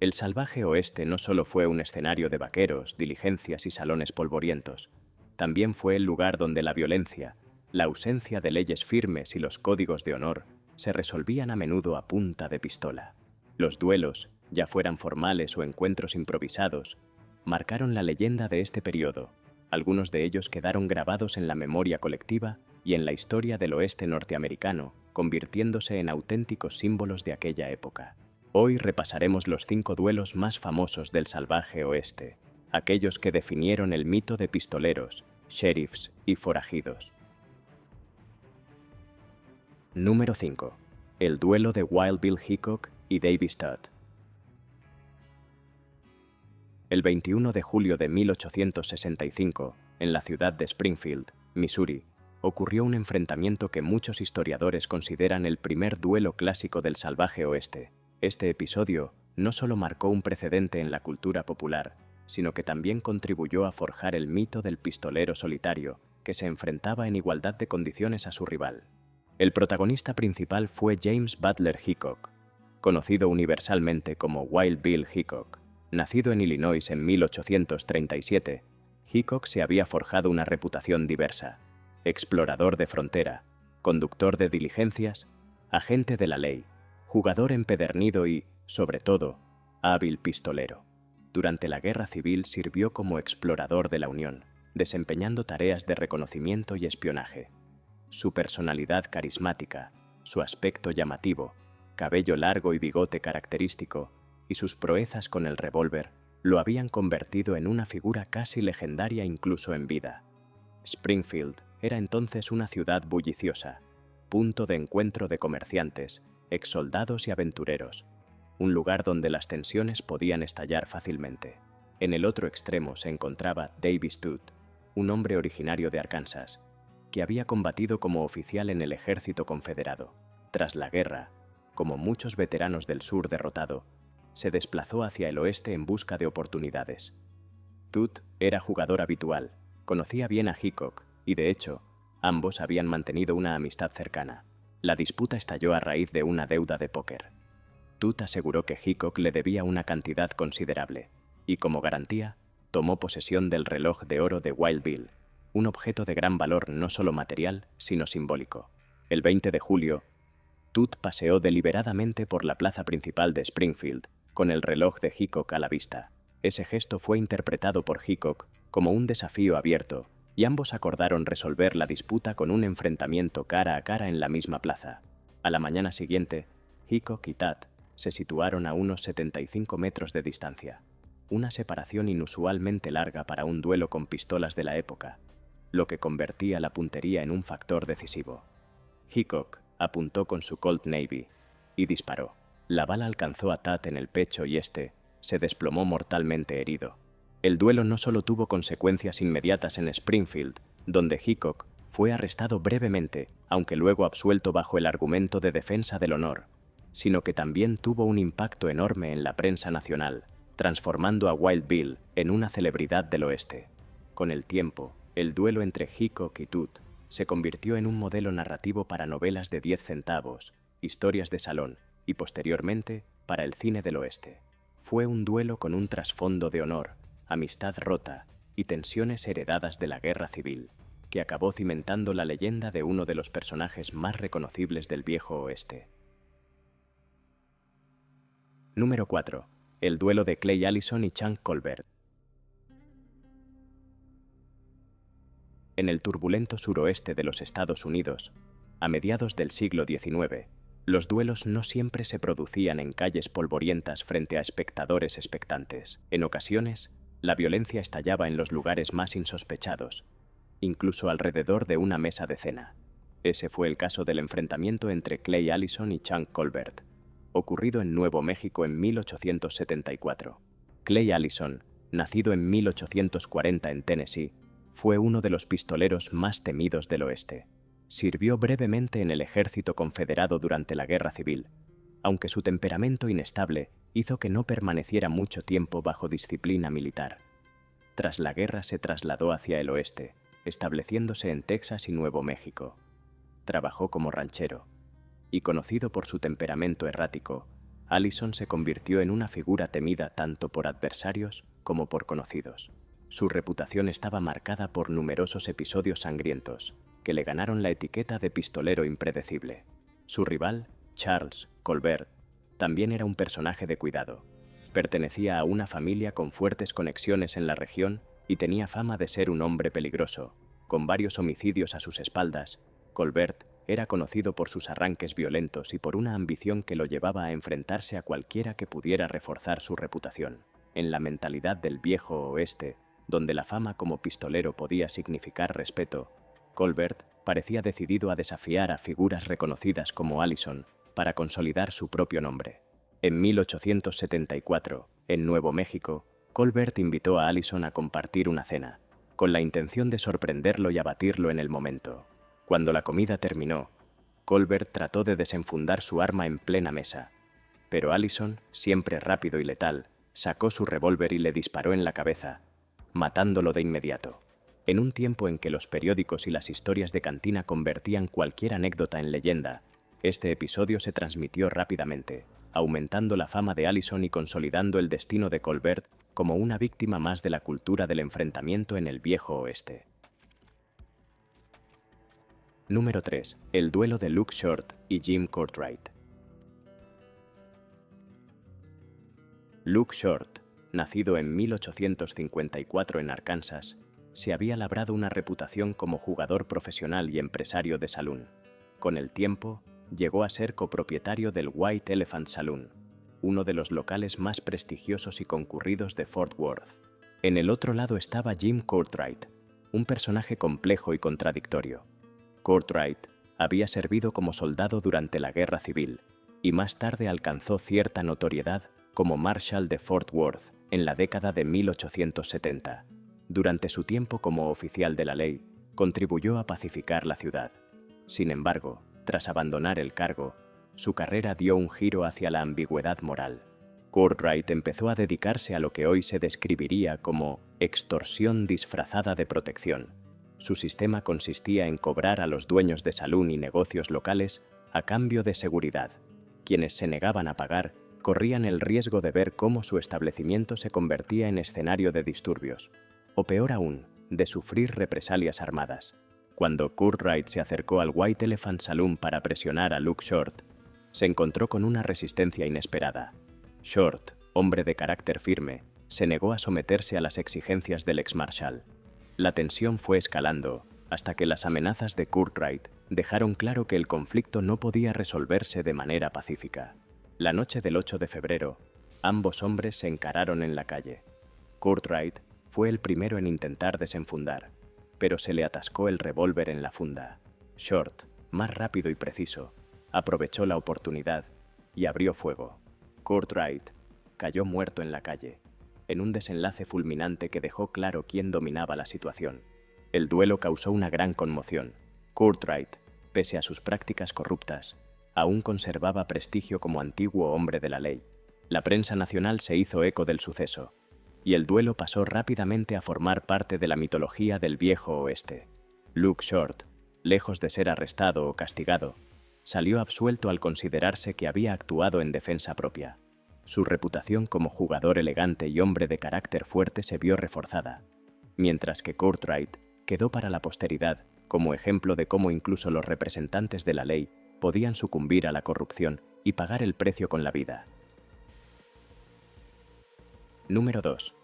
El salvaje oeste no solo fue un escenario de vaqueros, diligencias y salones polvorientos, también fue el lugar donde la violencia, la ausencia de leyes firmes y los códigos de honor se resolvían a menudo a punta de pistola. Los duelos, ya fueran formales o encuentros improvisados, marcaron la leyenda de este periodo. Algunos de ellos quedaron grabados en la memoria colectiva y en la historia del oeste norteamericano, convirtiéndose en auténticos símbolos de aquella época. Hoy repasaremos los 5 duelos más famosos del salvaje oeste, aquellos que definieron el mito de pistoleros, sheriffs y forajidos. Número 5. El duelo de Wild Bill Hickok y Davy Stud. El 21 de julio de 1865, en la ciudad de Springfield, Missouri, ocurrió un enfrentamiento que muchos historiadores consideran el primer duelo clásico del salvaje oeste. Este episodio no solo marcó un precedente en la cultura popular, sino que también contribuyó a forjar el mito del pistolero solitario, que se enfrentaba en igualdad de condiciones a su rival. El protagonista principal fue James Butler Hickok, conocido universalmente como Wild Bill Hickok. Nacido en Illinois en 1837, Hickok se había forjado una reputación diversa: explorador de frontera, conductor de diligencias, agente de la ley, jugador empedernido y, sobre todo, hábil pistolero. Durante la Guerra Civil sirvió como explorador de la Unión, desempeñando tareas de reconocimiento y espionaje. Su personalidad carismática, su aspecto llamativo, cabello largo y bigote característico, y sus proezas con el revólver lo habían convertido en una figura casi legendaria incluso en vida. Springfield era entonces una ciudad bulliciosa, punto de encuentro de comerciantes, exsoldados y aventureros, un lugar donde las tensiones podían estallar fácilmente. En el otro extremo se encontraba Davy Stud, un hombre originario de Arkansas, que había combatido como oficial en el ejército confederado. Tras la guerra, como muchos veteranos del sur derrotado, se desplazó hacia el oeste en busca de oportunidades. Stud era jugador habitual, conocía bien a Hickok y, de hecho, ambos habían mantenido una amistad cercana. La disputa estalló a raíz de una deuda de póker. Stud aseguró que Hickok le debía una cantidad considerable y, como garantía, tomó posesión del reloj de oro de Wild Bill, un objeto de gran valor no solo material, sino simbólico. El 20 de julio, Stud paseó deliberadamente por la plaza principal de Springfield, con el reloj de Hickok a la vista. Ese gesto fue interpretado por Hickok como un desafío abierto, y ambos acordaron resolver la disputa con un enfrentamiento cara a cara en la misma plaza. A la mañana siguiente, Hickok y Stud se situaron a unos 75 metros de distancia, una separación inusualmente larga para un duelo con pistolas de la época, lo que convertía la puntería en un factor decisivo. Hickok apuntó con su Colt Navy y disparó. La bala alcanzó a Stud en el pecho y este se desplomó mortalmente herido. El duelo no solo tuvo consecuencias inmediatas en Springfield, donde Hickok fue arrestado brevemente, aunque luego absuelto bajo el argumento de defensa del honor, sino que también tuvo un impacto enorme en la prensa nacional, transformando a Wild Bill en una celebridad del oeste. Con el tiempo, el duelo entre Hickok y Stud se convirtió en un modelo narrativo para novelas de 10 centavos, historias de salón y, posteriormente, para el cine del oeste. Fue un duelo con un trasfondo de honor, amistad rota y tensiones heredadas de la Guerra Civil, que acabó cimentando la leyenda de uno de los personajes más reconocibles del viejo oeste. Número 4. El duelo de Clay Allison y Chunk Colbert. En el turbulento suroeste de los Estados Unidos, a mediados del siglo XIX, los duelos no siempre se producían en calles polvorientas frente a espectadores expectantes. En ocasiones, la violencia estallaba en los lugares más insospechados, incluso alrededor de una mesa de cena. Ese fue el caso del enfrentamiento entre Clay Allison y Chunk Colbert, ocurrido en Nuevo México en 1874. Clay Allison, nacido en 1840 en Tennessee, fue uno de los pistoleros más temidos del oeste. Sirvió brevemente en el ejército confederado durante la Guerra Civil, aunque su temperamento inestable hizo que no permaneciera mucho tiempo bajo disciplina militar. Tras la guerra se trasladó hacia el oeste, estableciéndose en Texas y Nuevo México. Trabajó como ranchero y, conocido por su temperamento errático, Allison se convirtió en una figura temida tanto por adversarios como por conocidos. Su reputación estaba marcada por numerosos episodios sangrientos, que le ganaron la etiqueta de pistolero impredecible. Su rival, Charles Colbert, también era un personaje de cuidado. Pertenecía a una familia con fuertes conexiones en la región y tenía fama de ser un hombre peligroso. Con varios homicidios a sus espaldas, Colbert era conocido por sus arranques violentos y por una ambición que lo llevaba a enfrentarse a cualquiera que pudiera reforzar su reputación. En la mentalidad del viejo oeste, donde la fama como pistolero podía significar respeto, Colbert parecía decidido a desafiar a figuras reconocidas como Allison para consolidar su propio nombre. En 1874, en Nuevo México, Colbert invitó a Allison a compartir una cena, con la intención de sorprenderlo y abatirlo en el momento. Cuando la comida terminó, Colbert trató de desenfundar su arma en plena mesa, pero Allison, siempre rápido y letal, sacó su revólver y le disparó en la cabeza, matándolo de inmediato. En un tiempo en que los periódicos y las historias de cantina convertían cualquier anécdota en leyenda, este episodio se transmitió rápidamente, aumentando la fama de Allison y consolidando el destino de Colbert como una víctima más de la cultura del enfrentamiento en el viejo oeste. Número 3. El duelo de Luke Short y Jim Courtwright. Luke Short, nacido en 1854 en Arkansas, se había labrado una reputación como jugador profesional y empresario de salón. Con el tiempo, llegó a ser copropietario del White Elephant Saloon, uno de los locales más prestigiosos y concurridos de Fort Worth. En el otro lado estaba Jim Courtwright, un personaje complejo y contradictorio. Courtwright había servido como soldado durante la Guerra Civil y más tarde alcanzó cierta notoriedad como Marshal de Fort Worth en la década de 1870. Durante su tiempo como oficial de la ley, contribuyó a pacificar la ciudad. Sin embargo, tras abandonar el cargo, su carrera dio un giro hacia la ambigüedad moral. Courtwright empezó a dedicarse a lo que hoy se describiría como extorsión disfrazada de protección. Su sistema consistía en cobrar a los dueños de salón y negocios locales a cambio de seguridad. Quienes se negaban a pagar corrían el riesgo de ver cómo su establecimiento se convertía en escenario de disturbios, o peor aún, de sufrir represalias armadas. Cuando Courtwright se acercó al White Elephant Saloon para presionar a Luke Short, se encontró con una resistencia inesperada. Short, hombre de carácter firme, se negó a someterse a las exigencias del ex-marshal. La tensión fue escalando hasta que las amenazas de Courtwright dejaron claro que el conflicto no podía resolverse de manera pacífica. La noche del 8 de febrero, ambos hombres se encararon en la calle. Courtwright fue el primero en intentar desenfundar, pero se le atascó el revólver en la funda. Short, más rápido y preciso, aprovechó la oportunidad y abrió fuego. Courtwright cayó muerto en la calle, en un desenlace fulminante que dejó claro quién dominaba la situación. El duelo causó una gran conmoción. Courtwright, pese a sus prácticas corruptas, aún conservaba prestigio como antiguo hombre de la ley. La prensa nacional se hizo eco del suceso, y el duelo pasó rápidamente a formar parte de la mitología del viejo oeste. Luke Short, lejos de ser arrestado o castigado, salió absuelto al considerarse que había actuado en defensa propia. Su reputación como jugador elegante y hombre de carácter fuerte se vio reforzada, mientras que Courtwright quedó para la posteridad como ejemplo de cómo incluso los representantes de la ley podían sucumbir a la corrupción y pagar el precio con la vida. Número 2.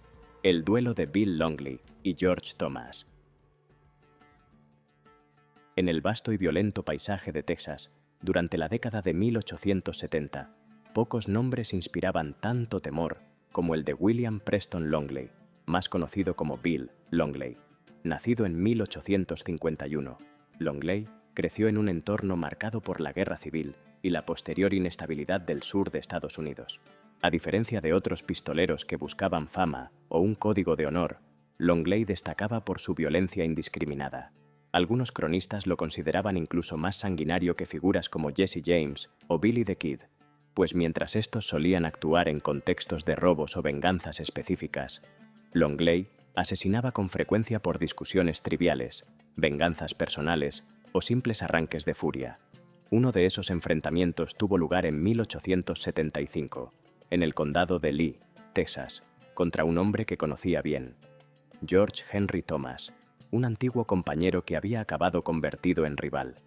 El duelo de Bill Longley y George Thomas. En el vasto y violento paisaje de Texas, durante la década de 1870, pocos nombres inspiraban tanto temor como el de William Preston Longley, más conocido como Bill Longley. Nacido en 1851, Longley creció en un entorno marcado por la Guerra Civil y la posterior inestabilidad del sur de Estados Unidos. A diferencia de otros pistoleros que buscaban fama o un código de honor, Longley destacaba por su violencia indiscriminada. Algunos cronistas lo consideraban incluso más sanguinario que figuras como Jesse James o Billy the Kid, pues mientras estos solían actuar en contextos de robos o venganzas específicas, Longley asesinaba con frecuencia por discusiones triviales, venganzas personales o simples arranques de furia. Uno de esos enfrentamientos tuvo lugar en 1875, en el condado de Lee, Texas, contra un hombre que conocía bien, George Henry Thomas, un antiguo compañero que había acabado convertido en rival.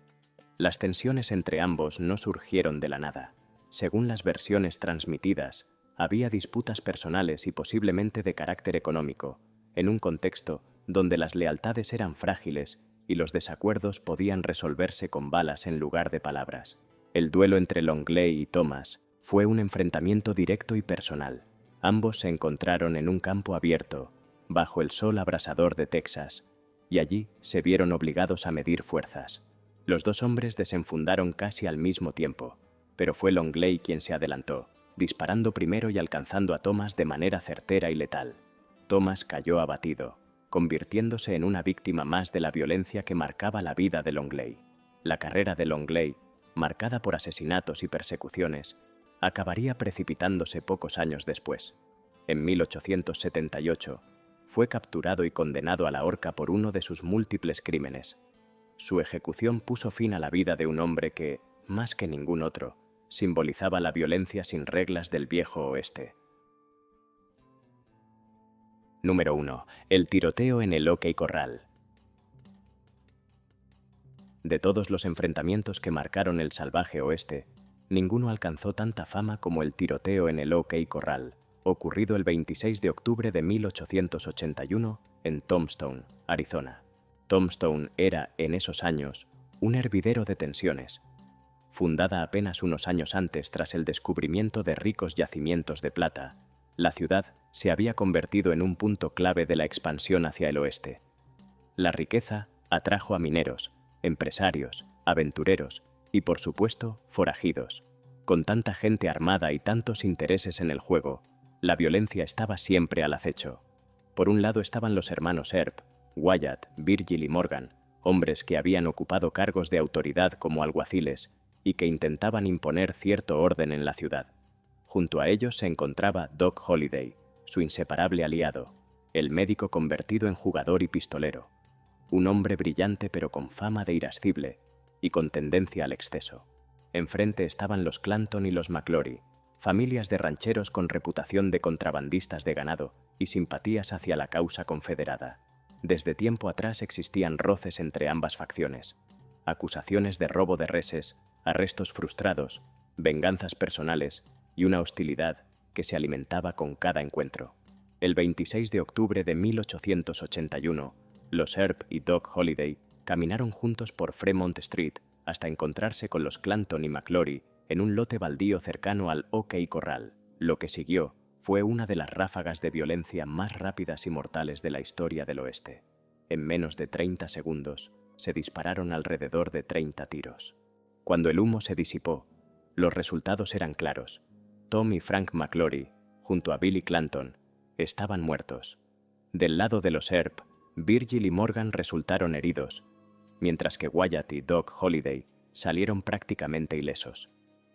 Las tensiones entre ambos no surgieron de la nada. Según las versiones transmitidas, había disputas personales y posiblemente de carácter económico, en un contexto donde las lealtades eran frágiles y los desacuerdos podían resolverse con balas en lugar de palabras. El duelo entre Longley y Thomas fue un enfrentamiento directo y personal. Ambos se encontraron en un campo abierto, bajo el sol abrasador de Texas, y allí se vieron obligados a medir fuerzas. Los dos hombres desenfundaron casi al mismo tiempo, pero fue Longley quien se adelantó, disparando primero y alcanzando a Thomas de manera certera y letal. Thomas cayó abatido, convirtiéndose en una víctima más de la violencia que marcaba la vida de Longley. La carrera de Longley, marcada por asesinatos y persecuciones, acabaría precipitándose pocos años después. En 1878, fue capturado y condenado a la horca por uno de sus múltiples crímenes. Su ejecución puso fin a la vida de un hombre que, más que ningún otro, simbolizaba la violencia sin reglas del viejo oeste. Número 1. El tiroteo en el OK Corral. De todos los enfrentamientos que marcaron el salvaje oeste, ninguno alcanzó tanta fama como el tiroteo en el OK Corral, ocurrido el 26 de octubre de 1881 en Tombstone, Arizona. Tombstone era, en esos años, un hervidero de tensiones. Fundada apenas unos años antes tras el descubrimiento de ricos yacimientos de plata, la ciudad se había convertido en un punto clave de la expansión hacia el oeste. La riqueza atrajo a mineros, empresarios, aventureros y, por supuesto, forajidos. Con tanta gente armada y tantos intereses en el juego, la violencia estaba siempre al acecho. Por un lado estaban los hermanos Earp, Wyatt, Virgil y Morgan, hombres que habían ocupado cargos de autoridad como alguaciles y que intentaban imponer cierto orden en la ciudad. Junto a ellos se encontraba Doc Holliday, su inseparable aliado, el médico convertido en jugador y pistolero, un hombre brillante pero con fama de irascible y con tendencia al exceso. Enfrente estaban los Clanton y los McClory, familias de rancheros con reputación de contrabandistas de ganado y simpatías hacia la causa confederada. Desde tiempo atrás existían roces entre ambas facciones, acusaciones de robo de reses, arrestos frustrados, venganzas personales y una hostilidad que se alimentaba con cada encuentro. El 26 de octubre de 1881, los Earp y Doc Holliday caminaron juntos por Fremont Street hasta encontrarse con los Clanton y McClory en un lote baldío cercano al OK Corral. Lo que siguió fue una de las ráfagas de violencia más rápidas y mortales de la historia del oeste. En menos de 30 segundos, se dispararon alrededor de 30 tiros. Cuando el humo se disipó, los resultados eran claros. Tom y Frank McClory, junto a Billy Clanton, estaban muertos. Del lado de los Earp, Virgil y Morgan resultaron heridos, mientras que Wyatt y Doc Holliday salieron prácticamente ilesos.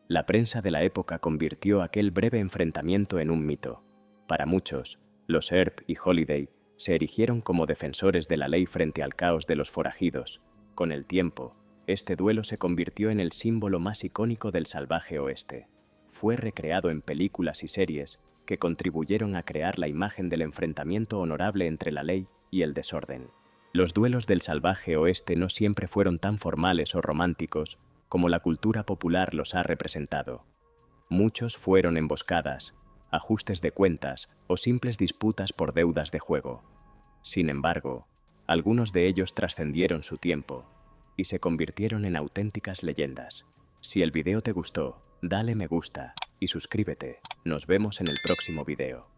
La prensa de la época convirtió aquel breve enfrentamiento en un mito. Para muchos, los Earp y Holliday se erigieron como defensores de la ley frente al caos de los forajidos. Con el tiempo, este duelo se convirtió en el símbolo más icónico del salvaje oeste. Fue recreado en películas y series que contribuyeron a crear la imagen del enfrentamiento honorable entre la ley y el desorden. Los duelos del salvaje oeste no siempre fueron tan formales o románticos como la cultura popular los ha representado. Muchos fueron emboscadas, ajustes de cuentas o simples disputas por deudas de juego. Sin embargo, algunos de ellos trascendieron su tiempo y se convirtieron en auténticas leyendas. Si el video te gustó, dale me gusta y suscríbete. Nos vemos en el próximo video.